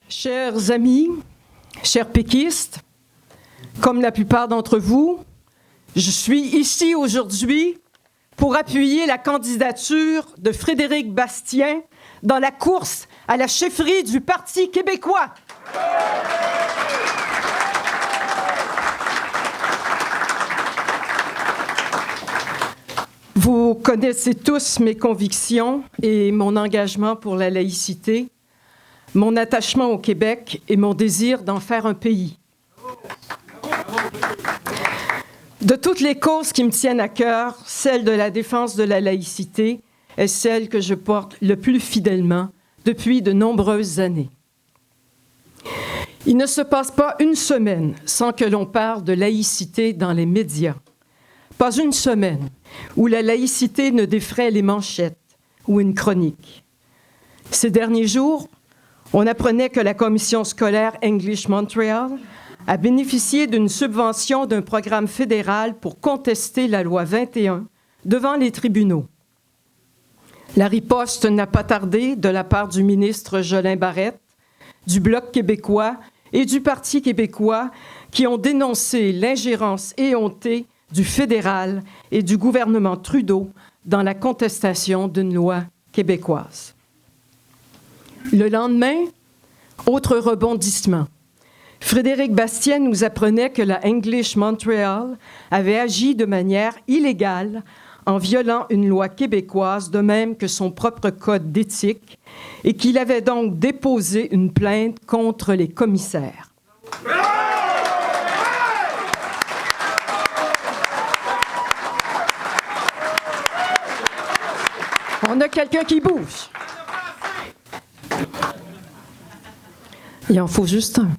Chers amis, chers péquistes, comme la plupart d'entre vous, je suis ici aujourd'hui pour appuyer la candidature de Frédéric Bastien dans la course à la chefferie du Parti québécois. Vous connaissez tous mes convictions et mon engagement pour la laïcité, mon attachement au Québec et mon désir d'en faire un pays. De toutes les causes qui me tiennent à cœur, celle de la défense de la laïcité est celle que je porte le plus fidèlement depuis de nombreuses années. Il ne se passe pas une semaine sans que l'on parle de laïcité dans les médias. Pas une semaine où la laïcité ne défraie les manchettes ou une chronique. Ces derniers jours, on apprenait que la commission scolaire English Montreal a bénéficié d'une subvention d'un programme fédéral pour contester la loi 21 devant les tribunaux. La riposte n'a pas tardé de la part du ministre Jolin Barrette, du Bloc québécois et du Parti québécois qui ont dénoncé l'ingérence éhontée du fédéral et du gouvernement Trudeau dans la contestation d'une loi québécoise. Le lendemain, autre rebondissement. Frédéric Bastien nous apprenait que la English Montreal avait agi de manière illégale en violant une loi québécoise, de même que son propre code d'éthique, et qu'il avait donc déposé une plainte contre les commissaires. On a quelqu'un qui bouge. Il en faut juste un.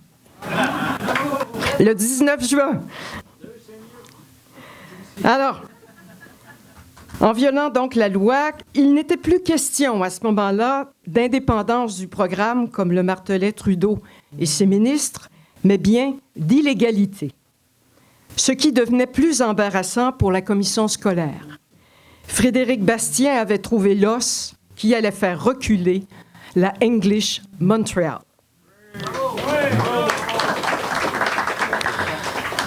Le 19 juin. Alors, en violant donc la loi, il n'était plus question à ce moment-là d'indépendance du programme, comme le martelaient Trudeau et ses ministres, mais bien d'illégalité. Ce qui devenait plus embarrassant pour la commission scolaire. Frédéric Bastien avait trouvé l'os qui allait faire reculer la English Montreal.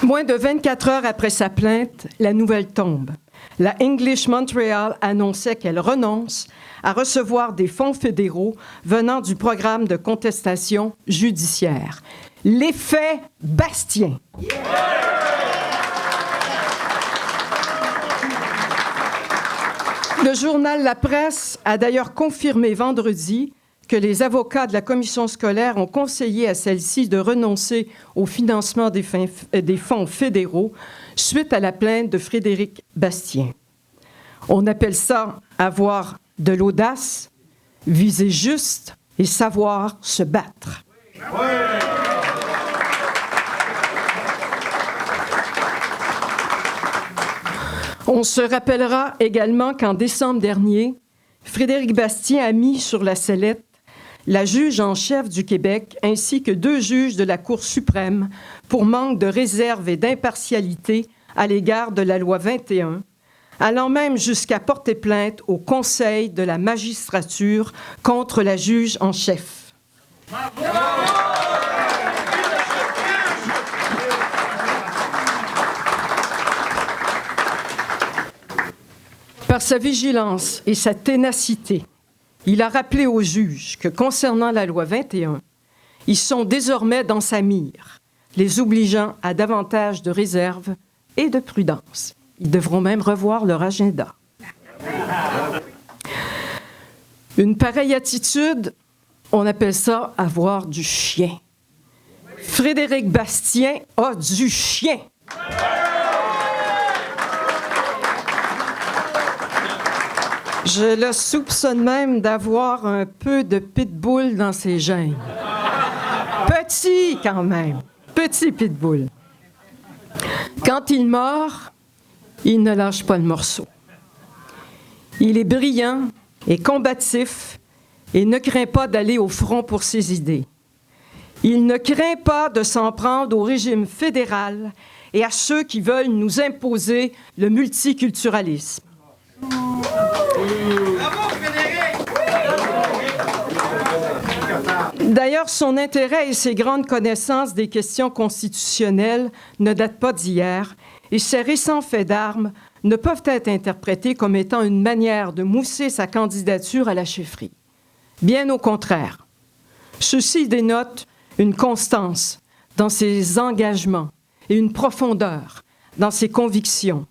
Moins de 24 heures après sa plainte, la nouvelle tombe. La English Montreal annonçait qu'elle renonce à recevoir des fonds fédéraux venant du programme de contestation judiciaire. L'effet Bastien. Le journal La Presse a d'ailleurs confirmé vendredi que les avocats de la commission scolaire ont conseillé à celle-ci de renoncer au financement des fonds fédéraux suite à la plainte de Frédéric Bastien. On appelle ça avoir de l'audace, viser juste et savoir se battre. On se rappellera également qu'en décembre dernier, Frédéric Bastien a mis sur la sellette la juge en chef du Québec ainsi que 2 juges de la Cour suprême pour manque de réserve et d'impartialité à l'égard de la loi 21, allant même jusqu'à porter plainte au Conseil de la magistrature contre la juge en chef. Par sa vigilance et sa ténacité, il a rappelé aux juges que concernant la loi 21, ils sont désormais dans sa mire, les obligeant à davantage de réserve et de prudence. Ils devront même revoir leur agenda. Une pareille attitude, on appelle ça avoir du chien. Frédéric Bastien a du chien. Je le soupçonne même d'avoir un peu de pitbull dans ses gènes. Petit quand même, petit pitbull. Quand il mord, il ne lâche pas le morceau. Il est brillant et combatif et ne craint pas d'aller au front pour ses idées. Il ne craint pas de s'en prendre au régime fédéral et à ceux qui veulent nous imposer le multiculturalisme. D'ailleurs, son intérêt et ses grandes connaissances des questions constitutionnelles ne datent pas d'hier, et ses récents faits d'armes ne peuvent être interprétés comme étant une manière de mousser sa candidature à la chefferie. Bien au contraire. Ceci dénote une constance dans ses engagements et une profondeur dans ses convictions,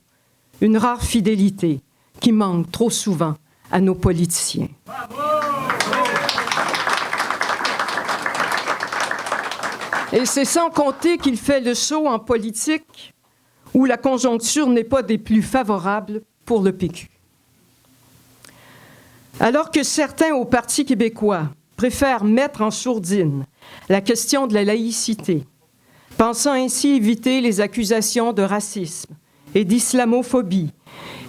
une rare fidélité qui manque trop souvent à nos politiciens. Et c'est sans compter qu'il fait le saut en politique où la conjoncture n'est pas des plus favorables pour le PQ. Alors que certains au Parti québécois préfèrent mettre en sourdine la question de la laïcité, pensant ainsi éviter les accusations de racisme et d'islamophobie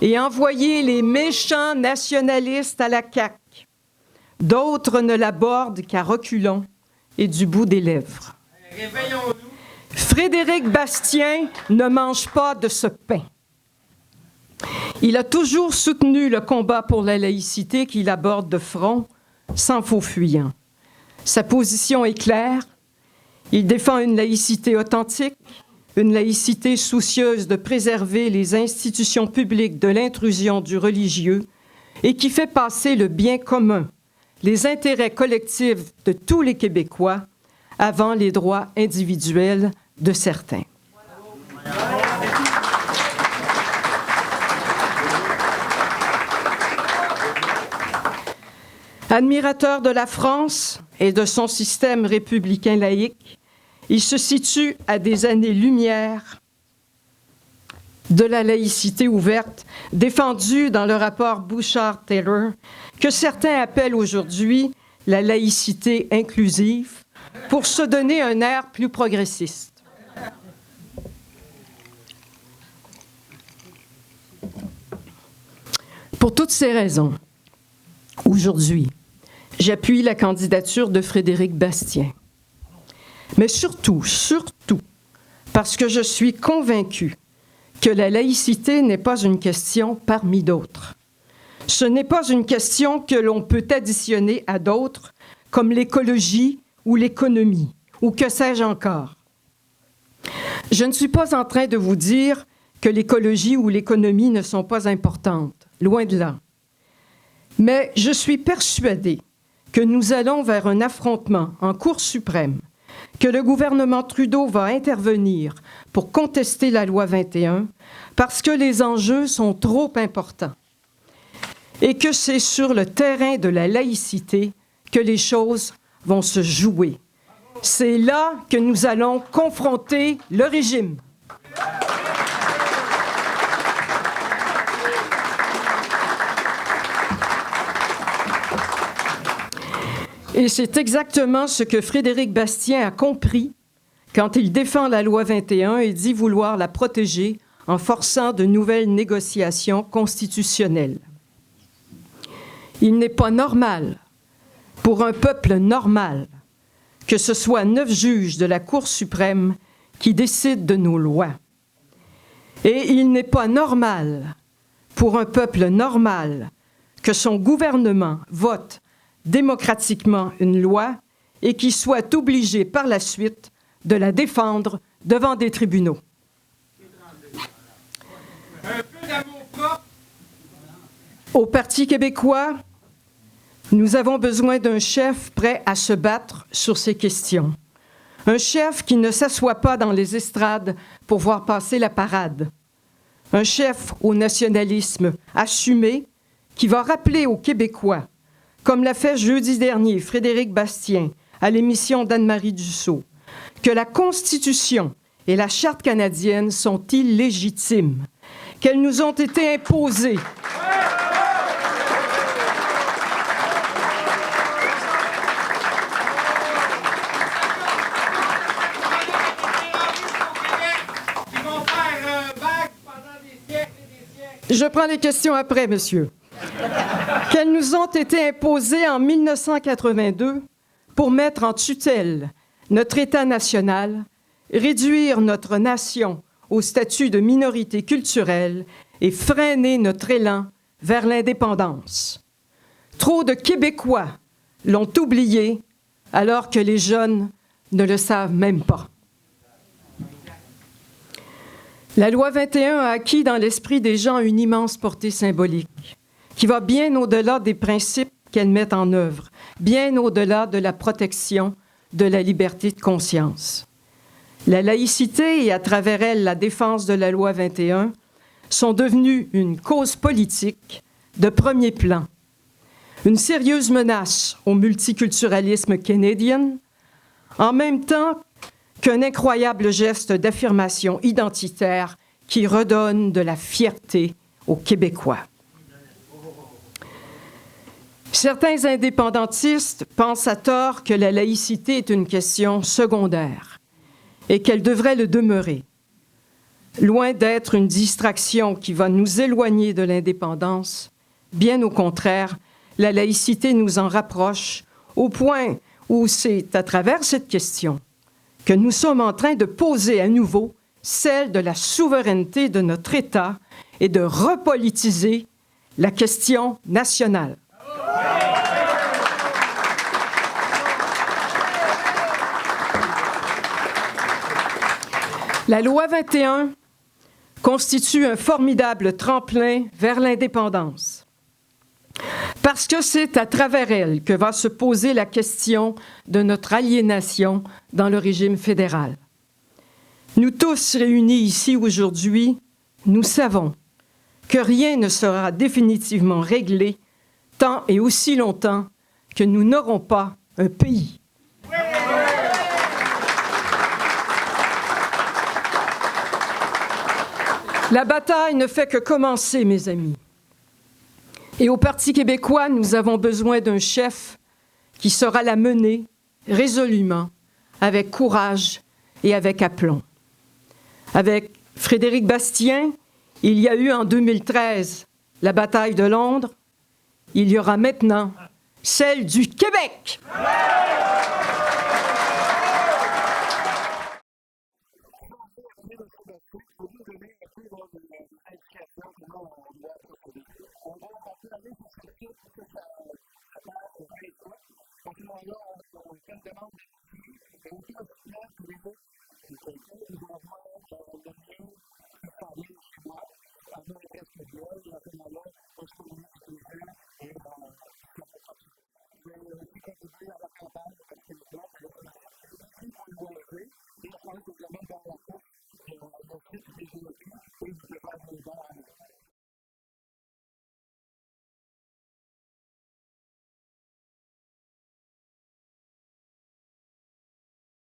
et envoyer les méchants nationalistes à la CAQ, d'autres ne l'abordent qu'à reculons et du bout des lèvres. Frédéric Bastien ne mange pas de ce pain. Il a toujours soutenu le combat pour la laïcité qu'il aborde de front, sans faux fuyant. Sa position est claire. Il défend une laïcité authentique, une laïcité soucieuse de préserver les institutions publiques de l'intrusion du religieux et qui fait passer le bien commun, les intérêts collectifs de tous les Québécois avant les droits individuels de certains. Admirateur de la France et de son système républicain laïque, il se situe à des années-lumière de la laïcité ouverte défendue dans le rapport Bouchard-Taylor, que certains appellent aujourd'hui la laïcité inclusive, pour se donner un air plus progressiste. Pour toutes ces raisons, aujourd'hui, j'appuie la candidature de Frédéric Bastien. Mais surtout, parce que je suis convaincue que la laïcité n'est pas une question parmi d'autres. Ce n'est pas une question que l'on peut additionner à d'autres, comme l'écologie ou l'économie, ou que sais-je encore. Je ne suis pas en train de vous dire que l'écologie ou l'économie ne sont pas importantes, loin de là. Mais je suis persuadée que nous allons vers un affrontement en Cour suprême, que le gouvernement Trudeau va intervenir pour contester la loi 21 parce que les enjeux sont trop importants et que c'est sur le terrain de la laïcité que les choses vont se jouer. C'est là que nous allons confronter le régime. Et c'est exactement ce que Frédéric Bastien a compris quand il défend la loi 21 et dit vouloir la protéger en forçant de nouvelles négociations constitutionnelles. Il n'est pas normal, pour un peuple normal, que ce soit 9 juges de la Cour suprême qui décident de nos lois. Et il n'est pas normal, pour un peuple normal, que son gouvernement vote démocratiquement une loi et qu'il soit obligé par la suite de la défendre devant des tribunaux. Au Parti québécois, nous avons besoin d'un chef prêt à se battre sur ces questions. Un chef qui ne s'assoit pas dans les estrades pour voir passer la parade. Un chef au nationalisme assumé qui va rappeler aux Québécois, comme l'a fait jeudi dernier Frédéric Bastien à l'émission d'Anne-Marie Dussault, que la Constitution et la Charte canadienne sont illégitimes, qu'elles nous ont été imposées. Je prends les questions après, monsieur. Qu'elles nous ont été imposées en 1982 pour mettre en tutelle notre État national, réduire notre nation au statut de minorité culturelle et freiner notre élan vers l'indépendance. Trop de Québécois l'ont oublié alors que les jeunes ne le savent même pas. La loi 21 a acquis dans l'esprit des gens une immense portée symbolique, qui va bien au-delà des principes qu'elle met en œuvre, bien au-delà de la protection de la liberté de conscience. La laïcité et à travers elle la défense de la loi 21 sont devenues une cause politique de premier plan, une sérieuse menace au multiculturalisme canadien, en même temps qu'un incroyable geste d'affirmation identitaire qui redonne de la fierté aux Québécois. Certains indépendantistes pensent à tort que la laïcité est une question secondaire et qu'elle devrait le demeurer. Loin d'être une distraction qui va nous éloigner de l'indépendance, bien au contraire, la laïcité nous en rapproche au point où c'est à travers cette question que nous sommes en train de poser à nouveau celle de la souveraineté de notre État et de repolitiser la question nationale. La loi 21 constitue un formidable tremplin vers l'indépendance. Parce que c'est à travers elle que va se poser la question de notre aliénation dans le régime fédéral. Nous tous réunis ici aujourd'hui, nous savons que rien ne sera définitivement réglé tant et aussi longtemps que nous n'aurons pas un pays. La bataille ne fait que commencer, mes amis. Et au Parti québécois, nous avons besoin d'un chef qui saura la mener résolument, avec courage et avec aplomb. Avec Frédéric Bastien, il y a eu en 2013 la bataille de Londres. Il y aura maintenant celle du Québec.